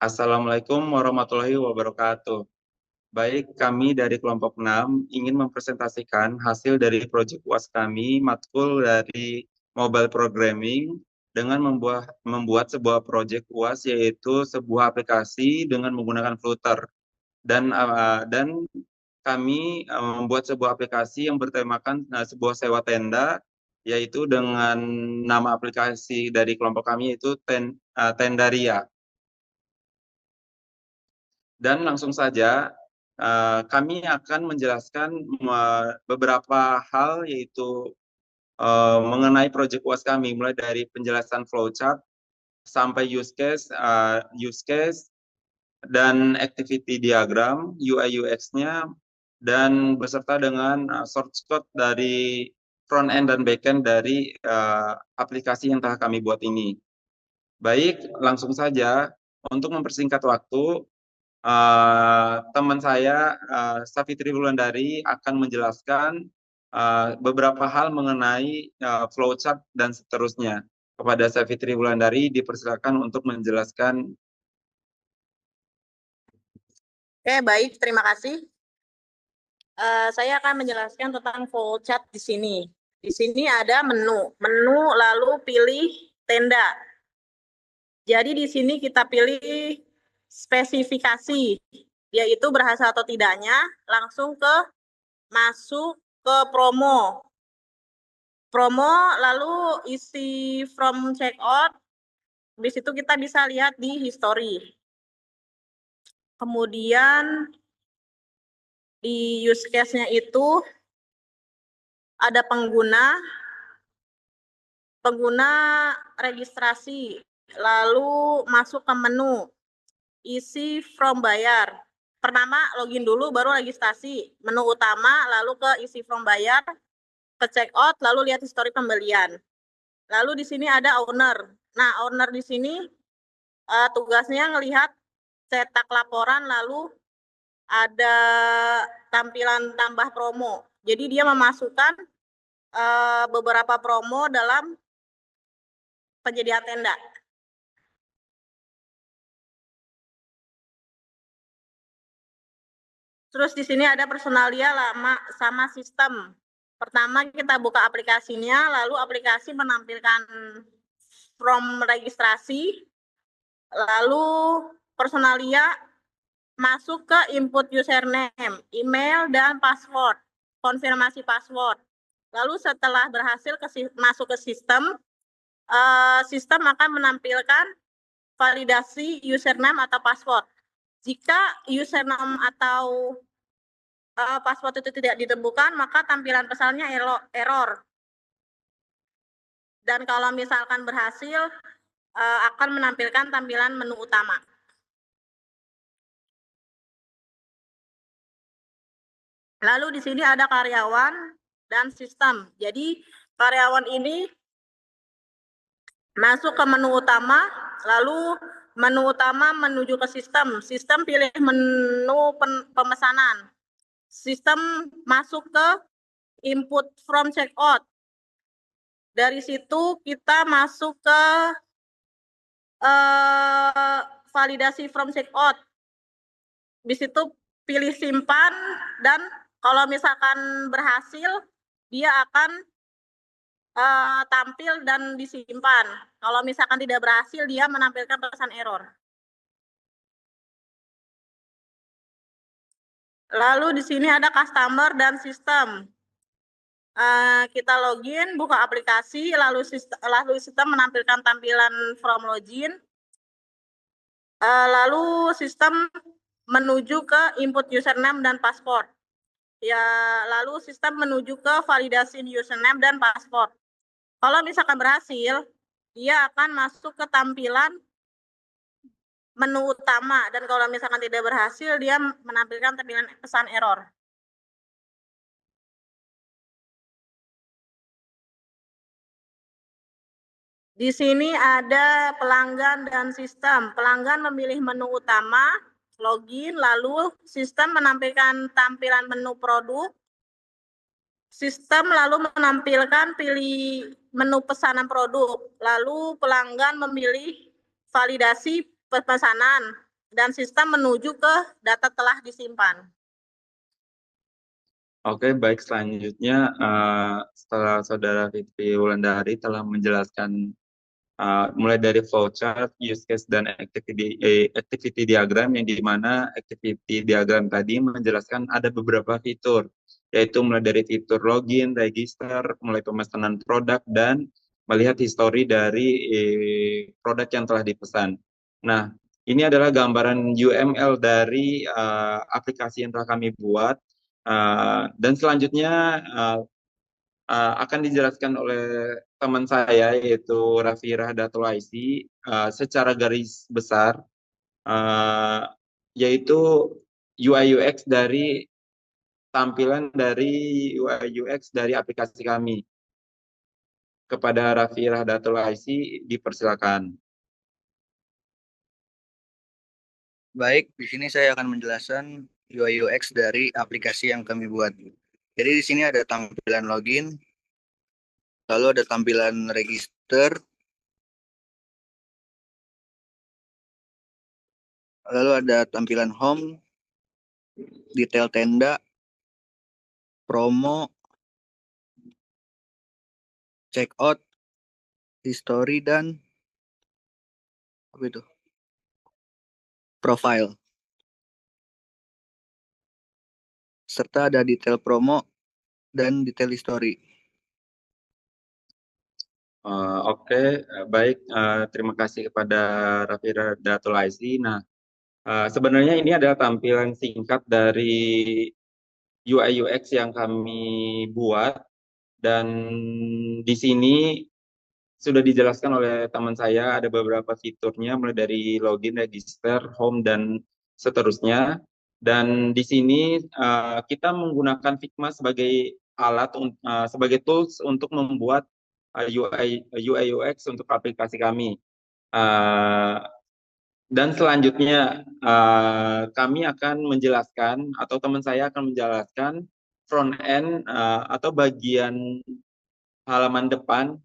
Assalamualaikum warahmatullahi wabarakatuh. Baik, kami dari kelompok 6 ingin mempresentasikan hasil dari proyek UAS kami, matkul dari mobile programming, dengan membuat sebuah proyek UAS, yaitu sebuah aplikasi dengan menggunakan Flutter. Dan kami membuat sebuah aplikasi yang bertemakan sebuah sewa tenda, yaitu dengan nama aplikasi dari kelompok kami yaitu Tendaria. Dan langsung saja kami akan menjelaskan beberapa hal, yaitu mengenai proyek UAS kami, mulai dari penjelasan flowchart sampai use case dan activity diagram, UI UX-nya, dan beserta dengan source code dari front end dan back end dari aplikasi yang telah kami buat ini. Baik, langsung saja untuk mempersingkat waktu, teman saya Safitri Wulandari akan menjelaskan beberapa hal mengenai flowchart dan seterusnya. Kepada Safitri Wulandari dipersilakan untuk menjelaskan. Oke, baik, terima kasih. Saya akan menjelaskan tentang flowchart di sini. Di sini ada menu lalu pilih tenda. Jadi di sini kita pilih spesifikasi, yaitu berhasil atau tidaknya, langsung masuk ke promo, lalu isi from checkout. Di situ kita bisa lihat di history. Kemudian di use case-nya itu ada pengguna registrasi, lalu masuk ke menu, isi from bayar. Pertama login dulu, baru registrasi, menu utama, lalu ke isi from bayar, ke check out, lalu lihat histori pembelian. Lalu di sini ada owner. Nah, owner di sini tugasnya ngelihat cetak laporan, lalu ada tampilan tambah promo. Jadi dia memasukkan beberapa promo dalam penyedia tenda. Terus di sini ada personalia lama sama sistem. Pertama kita buka aplikasinya, lalu aplikasi menampilkan form registrasi, lalu personalia masuk ke input username, email, dan password, konfirmasi password. Lalu setelah berhasil masuk ke sistem, sistem akan menampilkan validasi username atau password. Jika username atau password itu tidak ditemukan, maka tampilan pesannya error. Dan kalau misalkan berhasil, akan menampilkan tampilan menu utama. Lalu di sini ada karyawan dan sistem. Jadi karyawan ini masuk ke menu utama, lalu menu utama menuju ke sistem. Sistem pilih menu pemesanan. Sistem masuk ke input from checkout. Dari situ kita masuk ke validasi from checkout. Di situ pilih simpan, dan kalau misalkan berhasil, dia akan tampil dan disimpan. Kalau misalkan tidak berhasil, dia menampilkan pesan error. Lalu di sini ada customer dan sistem. Kita login, buka aplikasi, lalu sistem menampilkan tampilan from login. Lalu sistem menuju ke input username dan password. Ya, lalu sistem menuju ke validasi username dan password. Kalau misalkan berhasil, dia akan masuk ke tampilan menu utama, dan kalau misalkan tidak berhasil, dia menampilkan tampilan pesan error. Di sini ada pelanggan dan sistem. Pelanggan memilih menu utama, login, lalu sistem menampilkan tampilan menu produk. Sistem lalu menampilkan pilih menu pesanan produk. Lalu pelanggan memilih validasi pesanan. dan sistem menuju ke data telah disimpan. Oke, baik. Selanjutnya, setelah Saudara Fitri Wulandari telah menjelaskan mulai dari flowchart, use case, dan activity diagram, yang di mana activity diagram tadi menjelaskan ada beberapa fitur, yaitu mulai dari fitur login, register, mulai pemesanan produk, dan melihat histori dari produk yang telah dipesan. Nah, ini adalah gambaran UML dari aplikasi yang telah kami buat. Dan selanjutnya akan dijelaskan oleh teman saya, yaitu Raffi Rahdatul Aisi, secara garis besar, yaitu UI UX dari tampilan dari UI UX dari aplikasi kami. Kepada Raffi Rahdatul Aisi, dipersilakan. Baik, di sini saya akan menjelaskan UI UX dari aplikasi yang kami buat. Jadi di sini ada tampilan login, lalu ada tampilan register, lalu ada tampilan home, detail tenda, promo, checkout, history, dan apa itu? Profile. Serta ada detail promo dan detail history. Oke, baik. Terima kasih kepada Raffi Rahdatul Aisi. Nah, sebenarnya ini adalah tampilan singkat dari UI UX yang kami buat, dan di sini sudah dijelaskan oleh teman saya ada beberapa fiturnya, mulai dari login, register, home, dan seterusnya. Dan di sini kita menggunakan Figma sebagai alat, sebagai tools untuk membuat UI UX untuk aplikasi kami. Dan selanjutnya kami akan menjelaskan, atau teman saya akan menjelaskan front end atau bagian halaman depan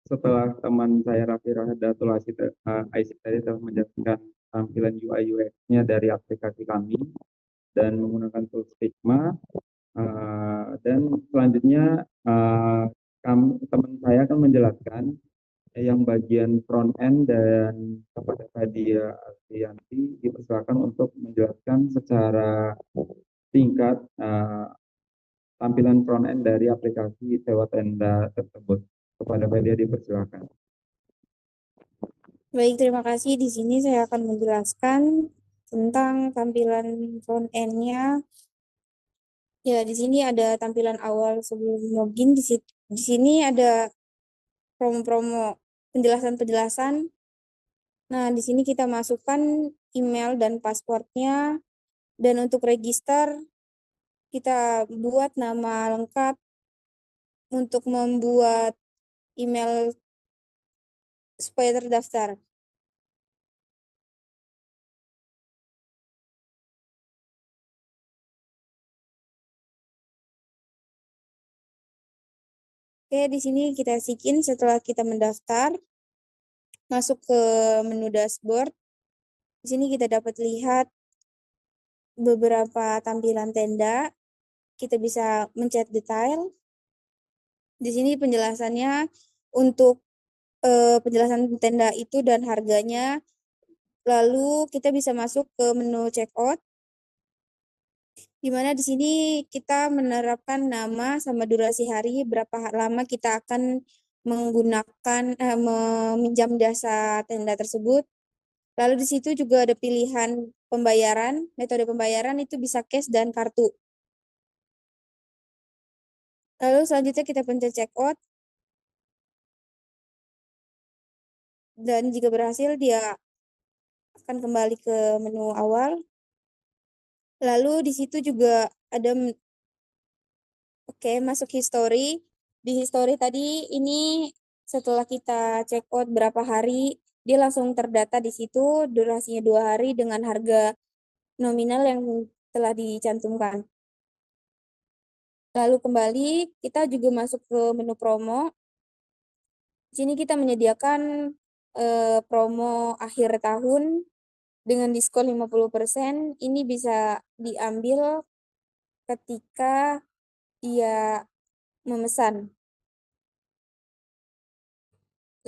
setelah teman saya Raffi Rahdatul Aisi tadi telah menjelaskan tampilan UI UX-nya dari aplikasi kami dan menggunakan tools Figma. Dan selanjutnya teman saya akan menjelaskan yang bagian front end, dan kepada Fadia Astianti dipersilakan untuk menjelaskan secara singkat tampilan front end dari aplikasi sewa tenda tersebut. Kepada Fadia dipersilakan. Baik, terima kasih. Di sini saya akan menjelaskan tentang tampilan front end-nya. Ya, di sini ada tampilan awal sebelum login. Di sini ada promo-promo, penjelasan-penjelasan. Nah, di sini kita masukkan email dan passwordnya. Dan untuk register, kita buat nama lengkap. Untuk membuat email supaya terdaftar. Oke, di sini kita sikin setelah kita mendaftar. Masuk ke menu dashboard. Di sini kita dapat lihat beberapa tampilan tenda. Kita bisa mencet detail. Di sini penjelasannya untuk penjelasan tenda itu dan harganya. Lalu kita bisa masuk ke menu checkout, di mana di sini kita menerapkan nama sama durasi hari, berapa lama kita akan menggunakan meminjam jasa tenda tersebut. Lalu di situ juga ada pilihan pembayaran, metode pembayaran itu bisa cash dan kartu. Lalu selanjutnya kita pencet checkout. Dan jika berhasil dia akan kembali ke menu awal. Lalu di situ juga ada masuk history. Di history tadi ini setelah kita check out berapa hari dia langsung terdata di situ, durasinya 2 hari dengan harga nominal yang telah dicantumkan. Lalu kembali, kita juga masuk ke menu promo. Di sini kita menyediakan promo akhir tahun dengan diskon 50%. Ini bisa diambil ketika ia memesan.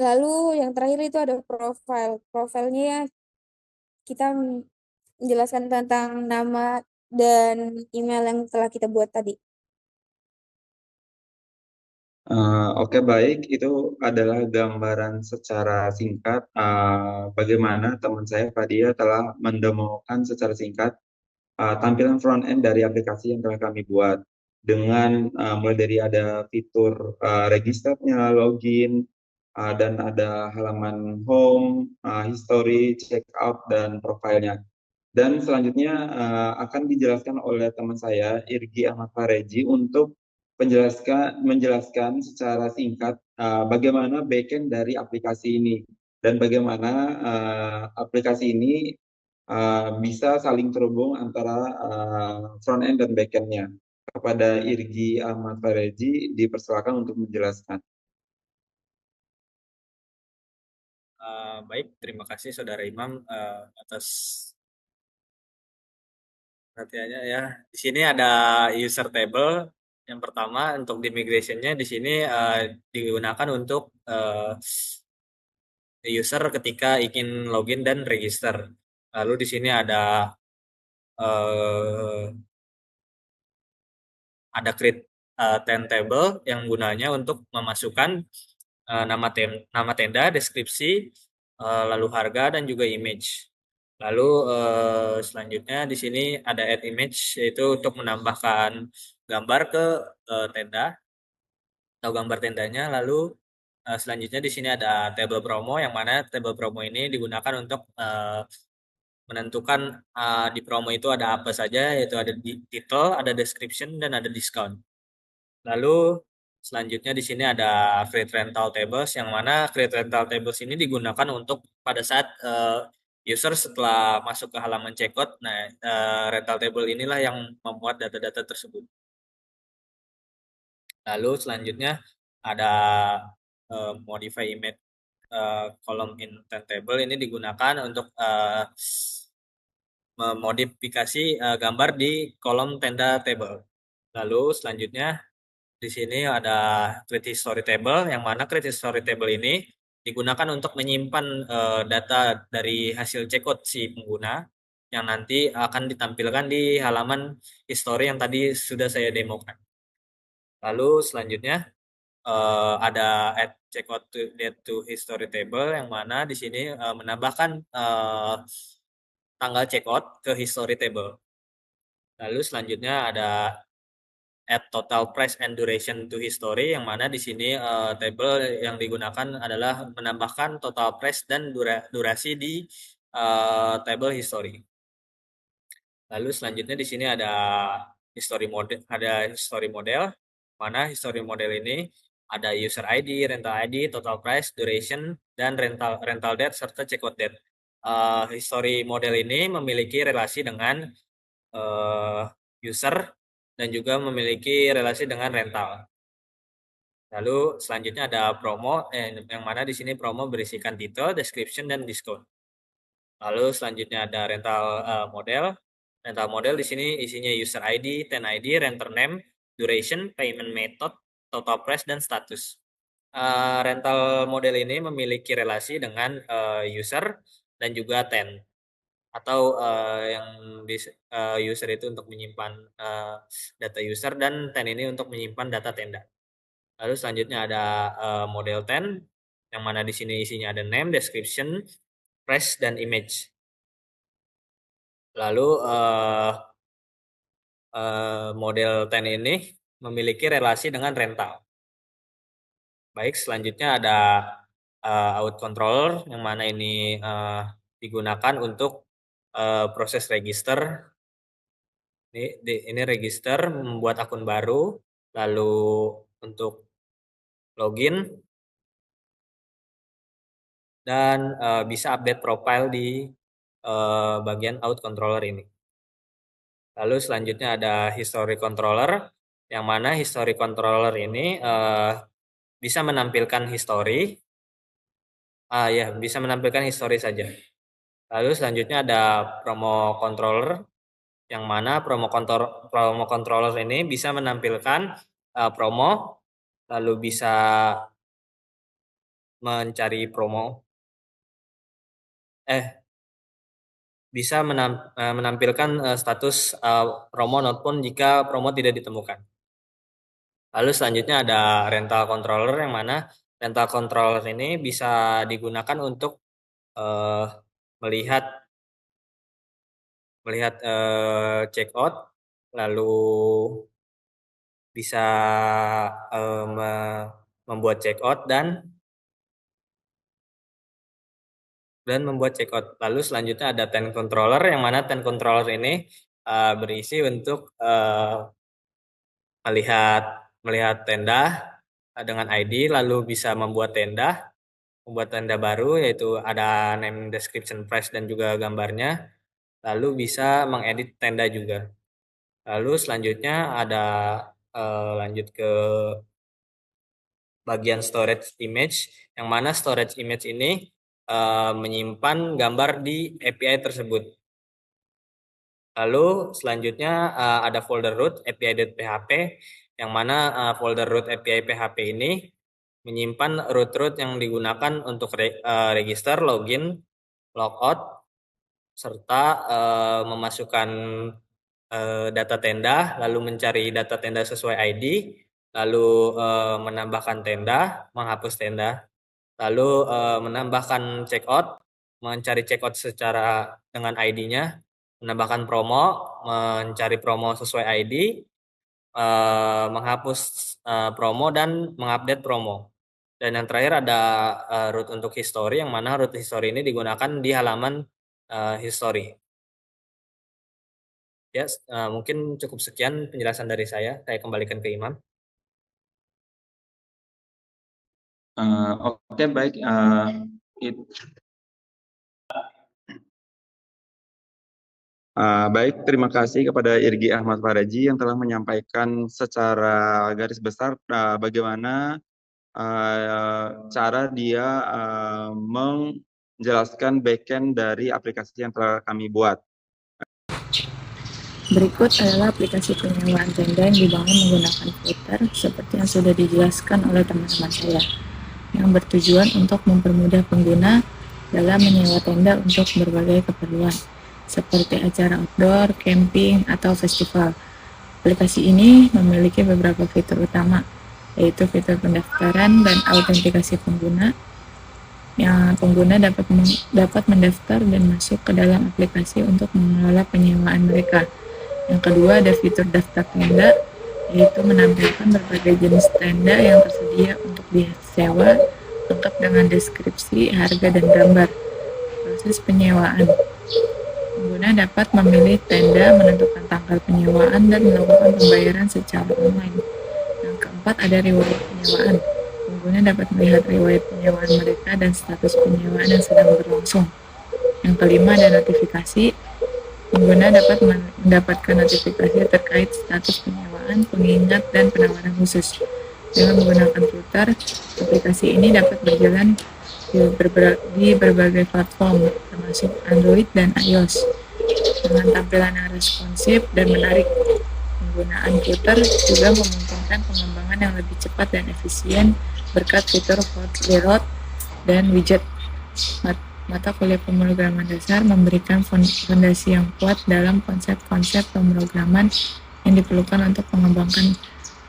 Lalu yang terakhir itu ada profile. Profilnya kita menjelaskan tentang nama dan email yang telah kita buat tadi. Oke, baik. Itu adalah gambaran secara singkat bagaimana teman saya Fadia telah mendemokan secara singkat tampilan front end dari aplikasi yang telah kami buat dengan mulai dari ada fitur registernya, login, dan ada halaman home, history, checkout, dan profilnya. Dan selanjutnya akan dijelaskan oleh teman saya Irgi Ahmad Fareji untuk menjelaskan secara singkat bagaimana backend dari aplikasi ini dan bagaimana aplikasi ini bisa saling terhubung antara front end dan backendnya. Kepada Irgi Ahmad Fareji dipersilakan untuk menjelaskan. Baik, terima kasih Saudara Imam atas perhatiannya ya. Di sini ada user table. Yang pertama untuk di migration-nya di sini digunakan untuk user ketika ingin login dan register. Lalu di sini ada create ten table yang gunanya untuk memasukkan nama tenda, deskripsi, lalu harga dan juga image. Lalu selanjutnya di sini ada add image, yaitu untuk menambahkan gambar ke tenda atau gambar tendanya. Lalu selanjutnya di sini ada table promo, yang mana table promo ini digunakan untuk menentukan di promo itu ada apa saja, yaitu ada title, ada description, dan ada discount. Lalu selanjutnya di sini ada create rental tables, yang mana create rental tables ini digunakan untuk pada saat user setelah masuk ke halaman checkout, nah rental table inilah yang memuat data-data tersebut. Lalu selanjutnya ada modify image column intent table, ini digunakan untuk memodifikasi gambar di kolom tenda table. Lalu selanjutnya di sini ada create history table, yang mana create history table ini digunakan untuk menyimpan data dari hasil checkout si pengguna yang nanti akan ditampilkan di halaman history yang tadi sudah saya demokan. Lalu selanjutnya ada add checkout to history table, yang mana di sini menambahkan tanggal checkout ke history table. Lalu selanjutnya ada add total price and duration to history, yang mana di sini table yang digunakan adalah menambahkan total price dan durasi di table history. Lalu selanjutnya di sini ada history model, mana history model ini ada user ID, rental ID, total price, duration, dan rental date serta checkout date. History model ini memiliki relasi dengan user dan juga memiliki relasi dengan rental. Lalu selanjutnya ada promo, yang mana di sini promo berisikan title, description, dan discount. Lalu selanjutnya ada rental model. Rental model di sini isinya user ID, ten ID, renter name, duration, payment method, total price, dan status. Rental model ini memiliki relasi dengan user dan juga ten, atau yang user itu untuk menyimpan data user, dan ten ini untuk menyimpan data tenda. Lalu selanjutnya ada model ten, yang mana di sini isinya ada name, description, price, dan image. Lalu model ten ini memiliki relasi dengan rental. Baik, selanjutnya ada out controller, yang mana ini digunakan untuk proses register. Ini register, membuat akun baru, lalu untuk login, dan bisa update profile di bagian out controller ini. Lalu selanjutnya ada history controller, yang mana history controller ini bisa menampilkan history, bisa menampilkan history saja. Lalu selanjutnya ada promo controller, yang mana promo controller ini bisa menampilkan promo, lalu bisa mencari promo, bisa menampilkan status promo not found jika promo tidak ditemukan. Lalu selanjutnya ada rental controller, yang mana rental controller ini bisa digunakan untuk melihat check out, lalu bisa membuat check out dan membuat check out. Lalu selanjutnya ada tent controller, yang mana tent controller ini berisi untuk melihat tenda dengan ID, lalu bisa membuat tenda baru, yaitu ada name, description, price, dan juga gambarnya. Lalu bisa mengedit tenda juga. Lalu selanjutnya ada lanjut ke bagian storage image, yang mana storage image ini menyimpan gambar di API tersebut. Lalu selanjutnya ada folder root API.php, yang mana folder root API PHP ini menyimpan root yang digunakan untuk register, login, logout, serta memasukkan data tenda, lalu mencari data tenda sesuai ID, lalu menambahkan tenda, menghapus tenda, lalu menambahkan checkout, mencari checkout secara dengan ID-nya, menambahkan promo, mencari promo sesuai ID, menghapus promo, dan mengupdate promo. Dan yang terakhir ada root untuk history, yang mana root history ini digunakan di halaman history. Ya, mungkin cukup sekian penjelasan dari saya. Saya kembalikan ke Imam. Oke, baik. Baik, terima kasih kepada Irgi Ahmad Faraji yang telah menyampaikan secara garis besar bagaimana cara dia menjelaskan backend dari aplikasi yang telah kami buat. Berikut adalah aplikasi penyewaan tenda yang dibangun menggunakan Flutter seperti yang sudah dijelaskan oleh teman-teman saya, yang bertujuan untuk mempermudah pengguna dalam menyewa tenda untuk berbagai keperluan, seperti acara outdoor, camping, atau festival. Aplikasi ini memiliki beberapa fitur utama, yaitu fitur pendaftaran dan autentikasi pengguna, yang pengguna dapat mendaftar dan masuk ke dalam aplikasi untuk mengelola penyewaan mereka. Yang kedua, ada fitur daftar tenda, yaitu menampilkan berbagai jenis tenda yang tersedia untuk disewa, lengkap dengan deskripsi, harga, dan gambar. Proses penyewaan. Pengguna dapat memilih tenda, menentukan tanggal penyewaan, dan melakukan pembayaran secara online. Yang keempat, ada riwayat penyewaan. Pengguna dapat melihat riwayat penyewaan mereka dan status penyewaan yang sedang berlangsung. Yang kelima, ada notifikasi. Pengguna dapat mendapatkan notifikasi terkait status penyewaan, pengingat, dan penawaran khusus. Dengan menggunakan Flutter, aplikasi ini dapat berjalan di berbagai platform, termasuk Android dan iOS. Dengan tampilan yang responsif dan menarik, penggunaan Flutter juga memungkinkan pengembangan yang lebih cepat dan efisien berkat fitur hot reload dan widget. Mata kuliah pemrograman dasar memberikan fondasi yang kuat dalam konsep-konsep pemrograman yang diperlukan untuk mengembangkan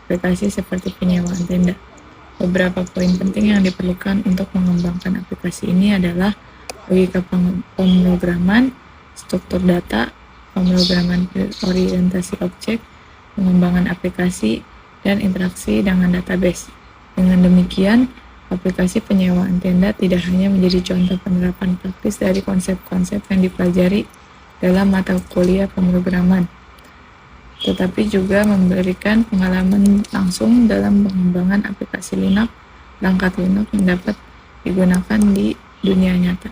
aplikasi seperti penyewaan tenda. Beberapa poin penting yang diperlukan untuk mengembangkan aplikasi ini adalah logika pemrograman, struktur data, pemrograman orientasi objek, pengembangan aplikasi, dan interaksi dengan database. Dengan demikian, aplikasi penyewaan tenda tidak hanya menjadi contoh penerapan praktis dari konsep-konsep yang dipelajari dalam mata kuliah pemrograman, tetapi juga memberikan pengalaman langsung dalam pengembangan aplikasi Linux, perangkat Linux yang dapat digunakan di dunia nyata.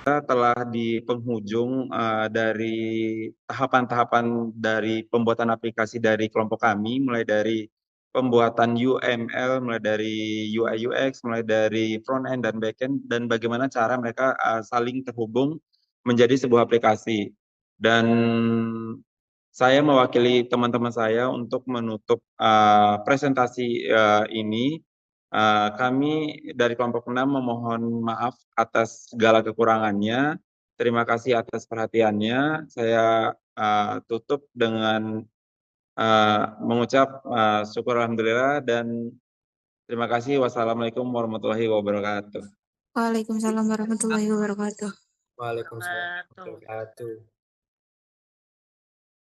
Kita telah di penghujung dari tahapan-tahapan dari pembuatan aplikasi dari kelompok kami, mulai dari pembuatan UML, mulai dari UI UX, mulai dari front end dan back end, dan bagaimana cara mereka saling terhubung menjadi sebuah aplikasi. Dan saya mewakili teman-teman saya untuk menutup presentasi ini. Kami dari kelompok 6 memohon maaf atas segala kekurangannya. Terima kasih atas perhatiannya. Saya tutup dengan mengucap syukur alhamdulillah dan terima kasih. Wassalamualaikum warahmatullahi wabarakatuh. Waalaikumsalam warahmatullahi wabarakatuh. Waalaikumsalam warahmatullahi wabarakatuh.